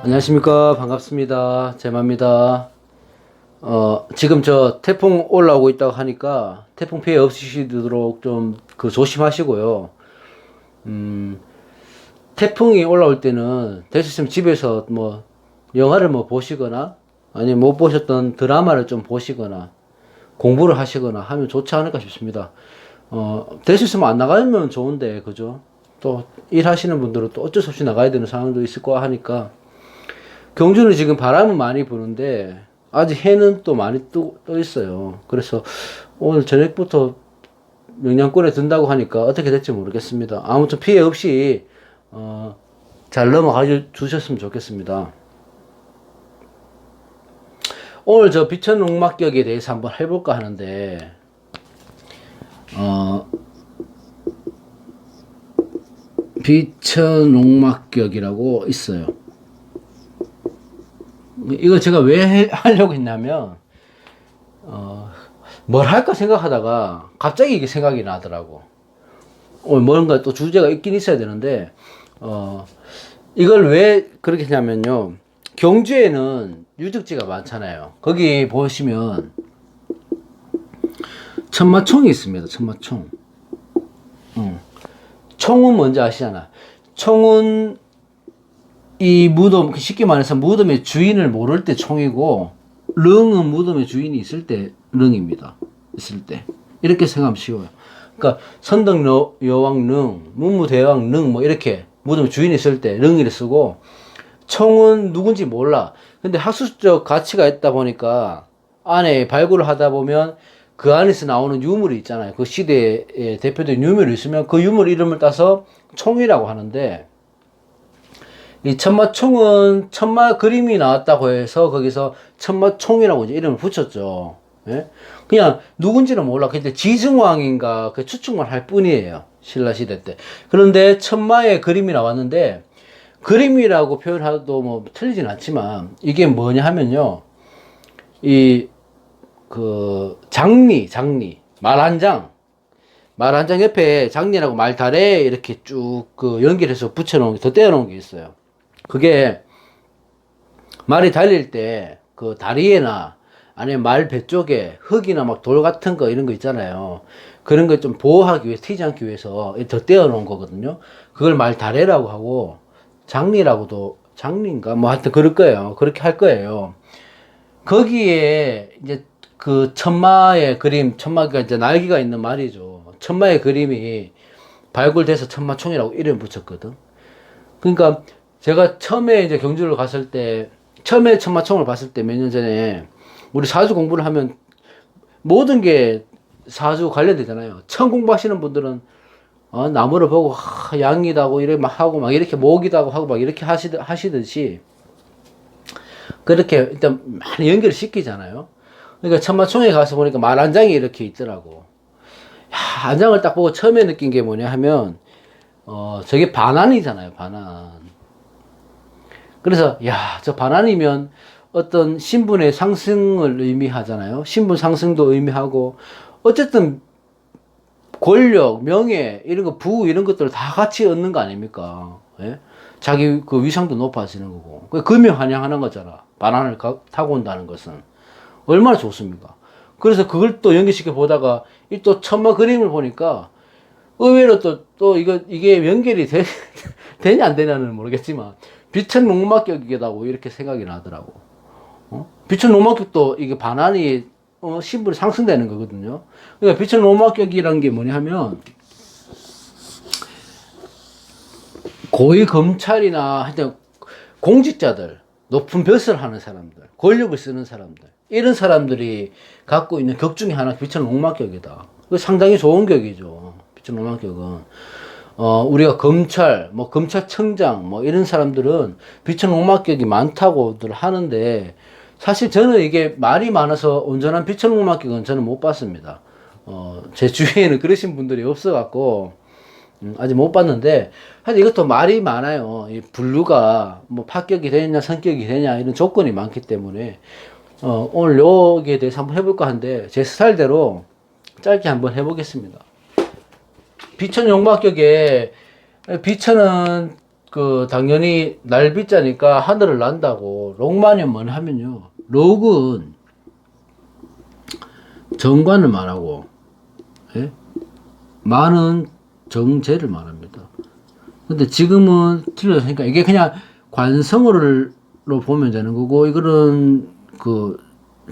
안녕하십니까. 반갑습니다. 제마입니다. 지금 저 태풍 올라오고 있다고 하니까 태풍 피해 없으시도록 좀 조심하시고요. 태풍이 올라올 때는 될 수 있으면 집에서 뭐 영화를 뭐 보시거나 아니면 못 보셨던 드라마를 좀 보시거나 공부를 하시거나 하면 좋지 않을까 싶습니다. 될 수 있으면 안 나가면 좋은데, 그죠? 또 일하시는 분들은 또 어쩔 수 없이 나가야 되는 상황도 있을 거야 하니까 경주는 지금 바람은 많이 부는데 아직 해는 또 많이 떠 있어요. 그래서 오늘 저녁부터 영양권에 든다고 하니까 어떻게 될지 모르겠습니다. 아무튼 피해 없이 잘 넘어가 주셨으면 좋겠습니다. 오늘 저 비천 농막격에 대해서 한번 해볼까 하는데 비천 농막격이라고 있어요. 이거 제가 왜 하려고 했냐면 뭘 할까 생각하다가 갑자기 이게 생각이 나더라고. 뭔가 또 주제가 있긴 있어야 되는데 이걸 왜 그렇게 했냐면요, 경주에는 유적지가 많잖아요. 거기 보시면 천마총이 있습니다. 천마총. 총은 뭔지 아시잖아. 총은 이 무덤, 쉽게 말해서 무덤의 주인을 모를 때 총이고, 릉은 무덤의 주인이 있을 때 릉입니다. 있을 때. 이렇게 생각하면 쉬워요. 그러니까 선덕 여왕 릉, 문무대왕 릉, 뭐 이렇게 무덤의 주인이 있을 때 릉이를 쓰고, 총은 누군지 몰라. 근데 학술적 가치가 있다 보니까 안에 발굴을 하다 보면 그 안에서 나오는 유물이 있잖아요. 그 시대의 대표적인 유물이 있으면 그 유물 이름을 따서 총이라고 하는데, 이 천마총은 천마 그림이 나왔다고 해서 거기서 천마총이라고 이제 이름을 붙였죠. 예? 그냥 누군지는 몰라. 근데 지승왕인가 그 추측만 할 뿐이에요. 신라시대 때. 그런데 천마의 그림이 나왔는데, 그림이라고 표현해도 뭐 틀리진 않지만 이게 뭐냐 하면요, 장리 말 한 장 옆에 장리라고 말다래 이렇게 쭉 연결해서 붙여놓은 게, 더 떼어놓은 게 있어요. 그게 말이 달릴 때 그 다리에나 아니면 말 배 쪽에 흙이나 막 돌 같은 거 이런 거 있잖아요. 그런 거 좀 보호하기 위해서, 튀지 않기 위해서 더 떼어 놓은 거거든요. 그걸 말 다래라고 하고, 장리라고도, 장리인가 뭐 하여튼 그럴 거예요. 그렇게 할 거예요. 거기에 이제 그 천마의 그림, 천마가 이제 날개가 있는 말이죠. 천마의 그림이 발굴돼서 천마총이라고 이름 붙였거든. 그러니까 제가 처음에 이제 경주를 갔을 때, 처음에 천마총을 봤을 때 몇 년 전에, 우리 사주 공부를 하면 모든 게 사주 관련되잖아요. 처음 공부하시는 분들은 나무를 보고 양이다고 이렇게 막 하고 막 이렇게 목이다고 하고 막 이렇게 하시듯이 그렇게 일단 많이 연결을 시키잖아요. 그러니까 천마총에 가서 보니까 말 한 장이 이렇게 있더라고. 야, 한 장을 딱 보고 처음에 느낀 게 뭐냐 하면 저게 반환이잖아요. 반환. 그래서 야, 저 반환이면 어떤 신분의 상승을 의미하잖아요. 신분 상승도 의미하고, 어쨌든 권력, 명예, 이런 거, 부, 이런 것들을 다 같이 얻는 거 아닙니까? 예? 자기 그 위상도 높아지는 거고. 금요환영하는 거잖아. 반환을 타고 온다는 것은. 얼마나 좋습니까? 그래서 그걸 또 연결시켜 보다가, 이 또 천마 그림을 보니까, 의외로 이게 연결이 되냐 안 되냐는 모르겠지만, 비천 농막격이라고 이렇게 생각이 나더라고. 비천 농막격도 이게 반환이 신분이 상승되는 거거든요. 그러니까 비천 농막격이라는 게 뭐냐 하면, 고위 검찰이나 하여튼 공직자들, 높은 벼슬 하는 사람들, 권력을 쓰는 사람들, 이런 사람들이 갖고 있는 격 중에 하나가 비천 농막격이다. 상당히 좋은 격이죠. 비천 농막격은. 우리가 검찰, 뭐 검찰청장, 뭐 이런 사람들은 비천 농막격이 많다고들 하는데, 사실 저는 이게 말이 많아서 온전한 비천 농막격은 저는 못 봤습니다. 제 주위에는 그러신 분들이 없어갖고 아직 못 봤는데, 하여튼 이것도 말이 많아요. 이 분류가 뭐 파격이 되냐 성격이 되냐 이런 조건이 많기 때문에 오늘 여기에 대해서 한번 해볼까 하는데, 제 스타일대로 짧게 한번 해보겠습니다. 비천 용막격에, 비천은 당연히 날비자니까 하늘을 난다고 록마니 뭐 하면요. 록은 정관을 말하고, 예? 만은 정제를 말합니다. 근데 지금은 틀렸으니까 이게 그냥 관성어로 보면 되는 거고, 이거는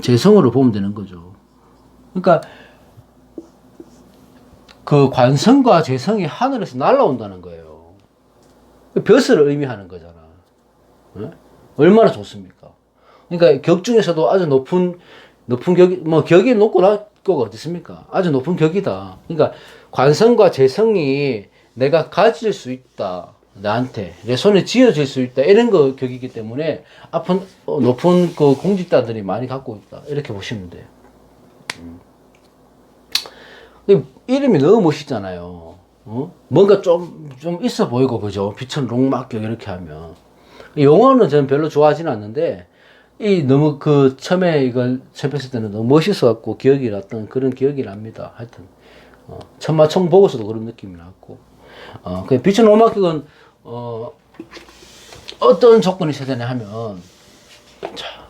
재성어로 보면 되는 거죠. 그러니까 관성과 재성이 하늘에서 날아온다는 거예요. 벼슬을 의미하는 거잖아. 네? 얼마나 좋습니까? 그러니까 격 중에서도 아주 높은 격이, 뭐 격이 높고 낮고가 어디 있습니까? 아주 높은 격이다. 그러니까 관성과 재성이 내가 가질 수 있다. 나한테 내 손에 쥐어질 수 있다. 이런 격이기 때문에 높은 공직자들이 많이 갖고 있다. 이렇게 보시면 돼요. 이름이 너무 멋있잖아요. 뭔가 좀 있어 보이고, 그죠? 빛은 록막격 이렇게 하면. 용어는 저는 별로 좋아하지는 않는데, 너무 처음에 이걸 접했을 때는 너무 멋있어갖고 기억이 났던 그런 기억이 납니다. 하여튼, 천마총 보고서도 그런 느낌이 났고. 빛은 록막격은, 어떤 조건이 있어야 되냐 하면, 자,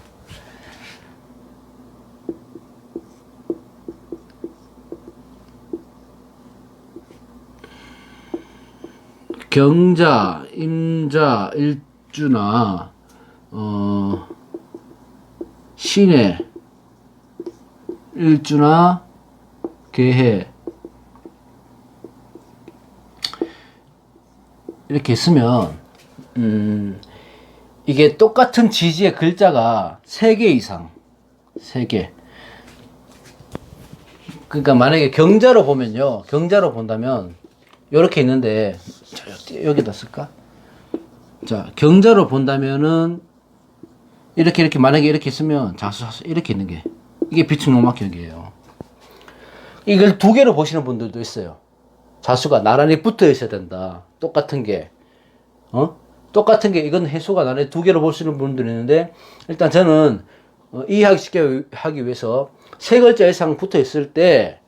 경자, 임자, 일주나, 신해, 일주나, 계해. 이렇게 있으면, 이게 똑같은 지지의 글자가 3개 이상, 3개. 그러니까 만약에 경자로 보면요, 경자로 본다면, 요렇게 있는데, 여기다 쓸까? 자, 경자로 본다면은, 이렇게, 만약에 이렇게 쓰면, 자수, 이렇게 있는 게, 이게 빛은 록막격이에요. 이걸 2개로 보시는 분들도 있어요. 자수가 나란히 붙어 있어야 된다. 똑같은 게, 똑같은 게, 이건 해수가 나란히 2개로 보시는 분들이 있는데, 일단 저는, 이해하기 쉽게 하기 위해서, 3글자 이상 붙어 있을 때,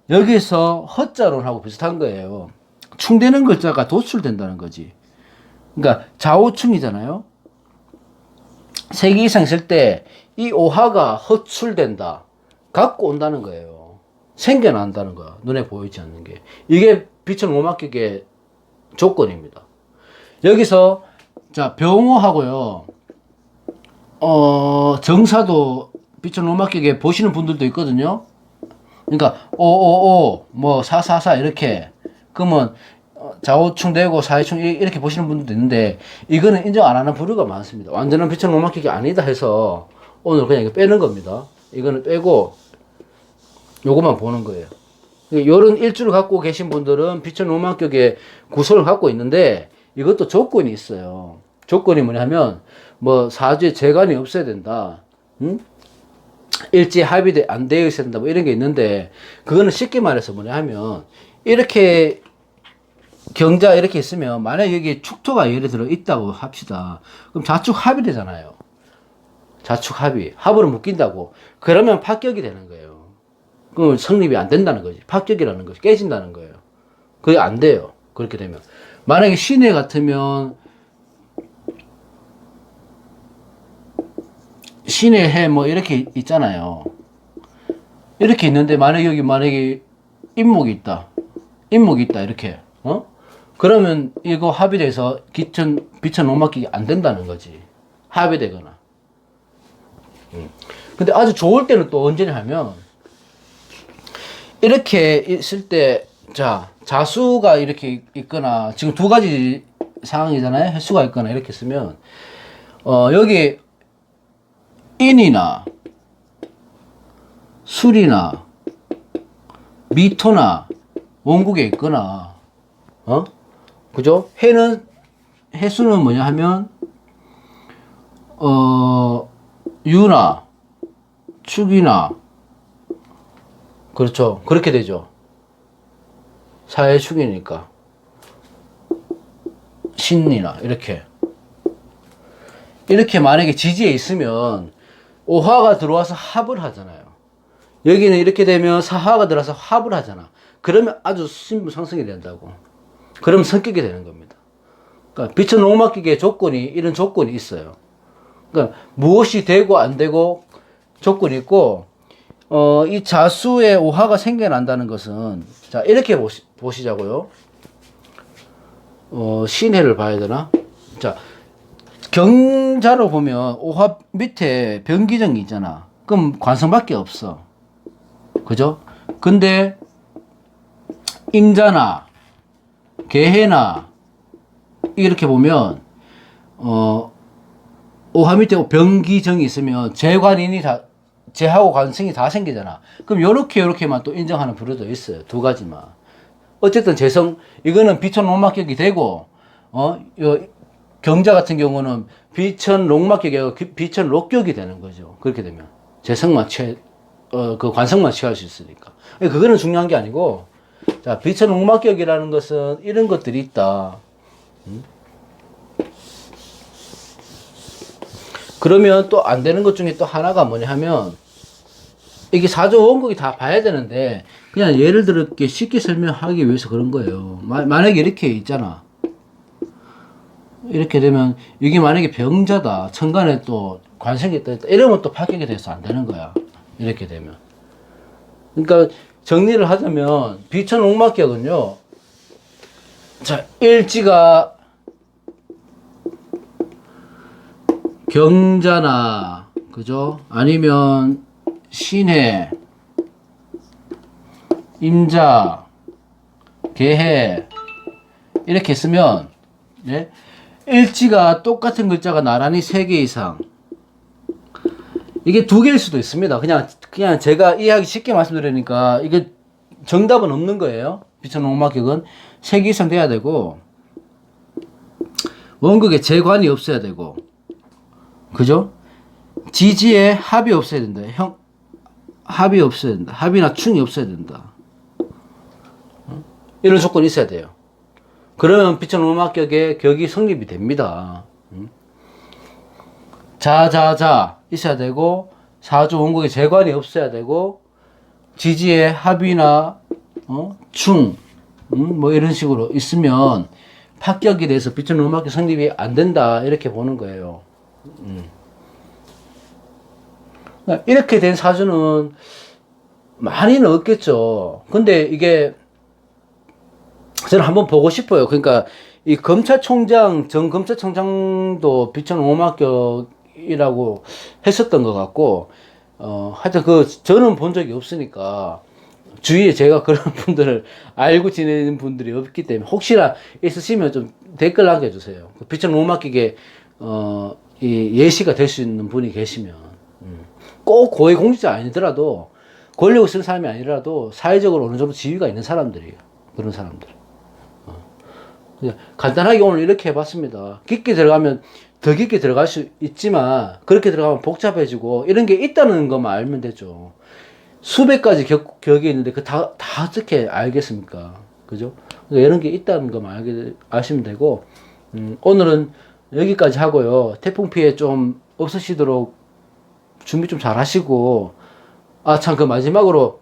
여기서 허자론하고 비슷한 거예요. 충되는 글자가 도출된다는 거지. 그러니까 좌우충이잖아요. 3개 이상 있을 때 이 오하가 허출된다. 갖고 온다는 거예요. 생겨난다는 거야. 눈에 보이지 않는 게. 이게 빛은 록막격의 조건입니다. 여기서 자, 병호하고요. 정사도 빛은 록막격에 보시는 분들도 있거든요. 그러니까 오오오 뭐 사사사 이렇게 그러면 좌우충 되고 사이충 이렇게 보시는 분들도 있는데 이거는 인정 안 하는 부류가 많습니다. 완전한 빛은 록막격이 아니다 해서 오늘 그냥 이거 빼는 겁니다. 이거는 빼고 요것만 보는 거예요. 요런 일주를 갖고 계신 분들은 빛은 록막격의 구설을 갖고 있는데 이것도 조건이 있어요. 조건이 뭐냐면 뭐 사주에 재간이 없어야 된다. 일지 합의 안 되어 있어야 된다. 뭐 이런 게 있는데 그거는 쉽게 말해서 뭐냐 하면 이렇게 경자 이렇게 있으면 만약에 여기 축토가 예를 들어 있다고 합시다. 그럼 좌축 합이 되잖아요. 좌축 합이. 합으로 묶인다고. 그러면 파격이 되는 거예요. 그럼 성립이 안 된다는 거지. 파격이라는 것이 깨진다는 거예요. 그게 안 돼요. 그렇게 되면. 만약에 신해 같으면 신의 해 뭐 이렇게 있잖아요. 이렇게 있는데 만약에 임목이 있다. 이렇게. 그러면 이거 합의돼서 빛은 록막격이 안 된다는 거지. 합의되거나. 근데 아주 좋을 때는 또 언제냐 하면 이렇게 있을 때 자, 자수가 이렇게 있거나 지금 2가지 상황이잖아요. 횟수가 있거나 이렇게 쓰면 여기 인이나 술이나 미토나 원국에 있거나 그죠? 해수는 뭐냐 하면 유나 축이나 그렇죠. 그렇게 되죠. 사해축이니까 신이나 이렇게 만약에 지지에 있으면 오화가 들어와서 합을 하잖아요. 여기는 이렇게 되면 사화가 들어와서 합을 하잖아. 그러면 아주 신분 상승이 된다고. 그러면 성격이 되는 겁니다. 그러니까 비천 농막기계 조건이 이런 조건이 있어요. 그러니까 무엇이 되고 안 되고 조건이 있고, 이 자수에 오화가 생겨난다는 것은, 자, 이렇게 보시자고요. 신해를 봐야 되나? 자, 경자로 보면 오화 밑에 병기정이 있잖아. 그럼 관성밖에 없어. 그죠? 근데 임자나 개해나 이렇게 보면 오화 밑에 병기정이 있으면 재관인이 다 재하고 관성이 다 생기잖아. 그럼 요렇게만 또 인정하는 부류도 있어요. 두 가지만. 어쨌든 재성 이거는 비천 농막격이 되고 요 경자 같은 경우는 비천 농막격이 아니고 비천 록격이 되는 거죠. 그렇게 되면 재성만 그 관성만 취할 수 있으니까. 그거는 중요한 게 아니고, 자, 비천 농막격이라는 것은 이런 것들이 있다. 그러면 또 안 되는 것 중에 또 하나가 뭐냐 하면, 이게 사조 원국이 다 봐야 되는데, 그냥 예를 들어 이렇게 쉽게 설명하기 위해서 그런 거예요. 만약에 이렇게 있잖아. 이렇게 되면, 이게 만약에 병자다. 천간에 또 관성이 떠 있다. 이러면 또 파격이 돼서 안 되는 거야. 이렇게 되면. 그러니까 정리를 하자면, 비천 옥막격은요, 자, 일지가 경자나, 그죠? 아니면 신해, 임자, 개해, 이렇게 쓰면, 예? 일지가 똑같은 글자가 나란히 3개 이상. 이게 2개일 수도 있습니다. 그냥 제가 이해하기 쉽게 말씀드리니까, 이게 정답은 없는 거예요. 비천 옥막격은 3개 이상 돼야 되고, 원극에 재관이 없어야 되고, 그죠? 지지에 합이 없어야 된다. 합이 없어야 된다. 합이나 충이 없어야 된다. 이런 조건이 있어야 돼요. 그러면 비천 옥막격의 격이 성립이 됩니다. 자자자 있어야 되고, 사주 원곡에 재관이 없어야 되고, 지지에 합이나 충 뭐 이런 식으로 있으면 파격이 돼서 비천 옥막격 성립이 안 된다, 이렇게 보는 거예요. 이렇게 된 사주는 많이는 없겠죠. 근데 이게 저는 한번 보고 싶어요. 그러니까 이 검찰총장, 전 검찰총장도 비천 옥막격이라고 했었던 것 같고, 하여튼 저는 본 적이 없으니까, 주위에 제가 그런 분들을 알고 지내는 분들이 없기 때문에, 혹시나 있으시면 좀 댓글 남겨주세요. 비천 옥막격에, 이 예시가 될 수 있는 분이 계시면, 꼭 고위공직자 아니더라도, 권력을 쓰는 사람이 아니라도, 사회적으로 어느 정도 지위가 있는 사람들이에요. 그런 사람들. 간단하게 오늘 이렇게 해봤습니다. 깊게 들어가면 더 깊게 들어갈 수 있지만, 그렇게 들어가면 복잡해지고, 이런 게 있다는 것만 알면 되죠. 수백 가지 격이 있는데, 다 어떻게 알겠습니까? 그죠? 그러니까 이런 게 있다는 것만 아시면 되고, 오늘은 여기까지 하고요. 태풍 피해 좀 없으시도록 준비 좀 잘 하시고, 참, 마지막으로,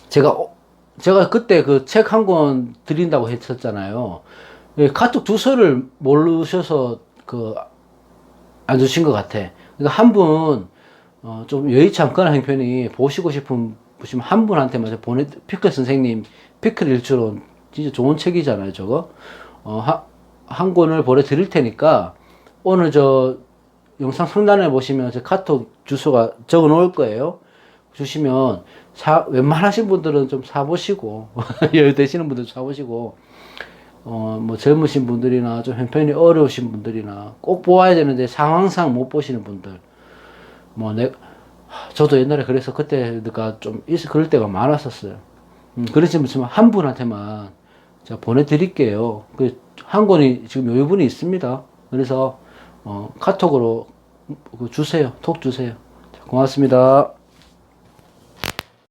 제가 그때 그 책 한 권 드린다고 했었잖아요. 카톡 주소를 모르셔서 안 주신 것 같아. 그러니까 한 분, 좀 여의치 않거나 형편이 보시고 싶으시면 한 분한테만 피클 선생님, 피클 일주론, 진짜 좋은 책이잖아요, 저거. 한 권을 보내드릴 테니까, 오늘 영상 상단에 보시면 제 카톡 주소가 적어 놓을 거예요. 주시면, 웬만하신 분들은 좀 사보시고, 여유 되시는 분들 사보시고, 뭐 젊으신 분들이나 좀 형편이 어려우신 분들이나 꼭 보아야 되는데 상황상 못 보시는 분들, 저도 옛날에 그래서 그때가 좀 그럴 때가 많았었어요. 그렇지만 한 분한테만 제가 보내드릴게요. 한 권이 지금 여유분이 있습니다. 그래서 카톡으로 주세요. 톡 주세요. 고맙습니다.